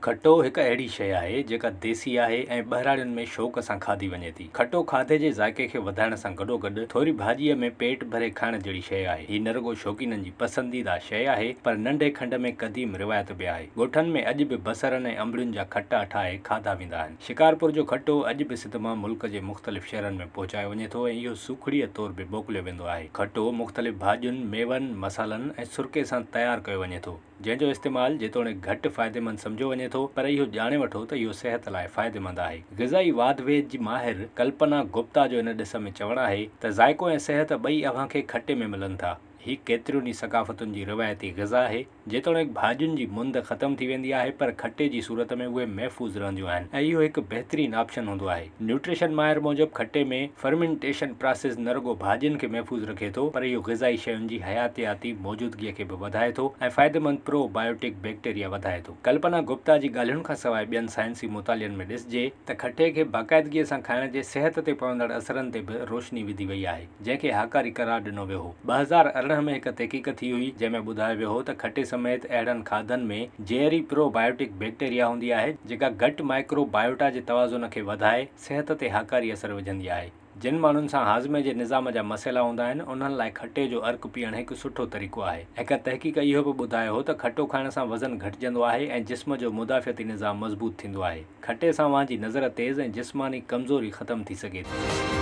खटो हिकु अहिड़ी शइ आहे जेका देसी आहे ऐं ॿहिराड़ियुनि में शौक़ सां खाधी वञे थी। खटो खाधे जे ज़ाइक़े खे वधाइण सां गॾोगॾु थोरी भाॼीअ में पेट भरे खाइण जहिड़ी शइ आहे। हीअ न रुॻो शौक़ीननि जी पसंदीदा शइ आहे पर नंढे खंड में क़दीम रिवायत बि आहे। ॻोठनि में अॼु बि बसरनि ऐं अंबड़ियुनि जा खटा ठाहे खाधा वेंदा आहिनि। शिकारपुर जो खटो अॼु बि सितमाम मुल्क जे मुख़्तलिफ़ शहरनि में पहुचायो वञे थो ऐं इहो सूखड़ीअ तौर बि मोकिलियो वेंदो आहे। खटो मुख़्तलिफ़ भाॼियुनि, मेवनि, मसालनि ऐं सुर्के सां तयारु कयो वञे थो, जंहिंजो इस्तेमालु जेतोणीकि घटि फ़ाइदेमंद सम्झो वञे थो, पर इहो ॼाणे वठो त इहो सिहत लाइ फ़ाइदेमंद आहे। ग़िज़ाई वाद वेद जी माहिर कल्पना गुप्ता जो इन ॾिस में चवणु आहे त ज़ाइक़ो ऐं सिहत ॿई अव्हांखे खटे में मिलनि था। हीअ केतिरियुनि ई सक़ाफ़तुनि जी रिवायती ग़िज़ा आहे, जेतोणीकि भाॼियुनि जी मुंद ख़तमु थी वेंदी आहे पर खटे जी सूरत में उहे महफ़ूज़ रहंदियूं आहिनि ऐं इहो हिकु बहितरीनु ऑप्शन हूंदो आहे। न्यूट्रिशन माहिर मूजिबि खटे में फर्मेंटेशन प्रोसेस न रुॻो भाॼियुनि खे महफ़ूज़ रखे थो पर इहो ग़िज़ाई शयुनि जी हयातियाती मौजूदगीअ खे बि वधाए थो ऐं फ़ाइदेमंद प्रोबायोटिक बैक्टीरिया वधाए थो। कल्पना गुप्ता जी ॻाल्हियुनि खां सवाइ ॿियनि साइंसी मुतालियनि में ॾिसिजे त खटे खे बाक़ाइदगीअ सां खाइण जे सिहत ते पवंदड़ असरनि ते बि रोशनी विधी वई आहे, जंहिंखे हाकारी करार ॾिनो वियो हो। 2018 में हिकु तहक़ीक़ थी हुई जंहिंमें ॿुधायो वियो हो त खटे समेत अहिड़नि खाधनि में जहिड़ी प्रोबायोटिक बैक्टीरिया हूंदी आहे जेका घटि माइक्रोबायोटा जे तवाज़ुन खे वधाए सिहत ते हाकारी असर विझंदी आहे। जिन माण्हुनि सां हाज़मे जे निज़ाम जा मसइला हूंदा आहिनि उन्हनि लाइ खटे जो अर्क़ु पीअणु हिकु सुठो तरीक़ो आहे। हिकु तहक़ीक़ इहो बि ॿुधायो हो त खटो खाइण सां वज़न घटिजंदो आहे ऐं जिस्म जो मुदाफ़ियती निज़ाम मज़बूत थींदो आहे। खटे सां अव्हांजी नज़र तेज़ ऐं जिस्मानी कमज़ोरी ख़तमु थी सघे थी।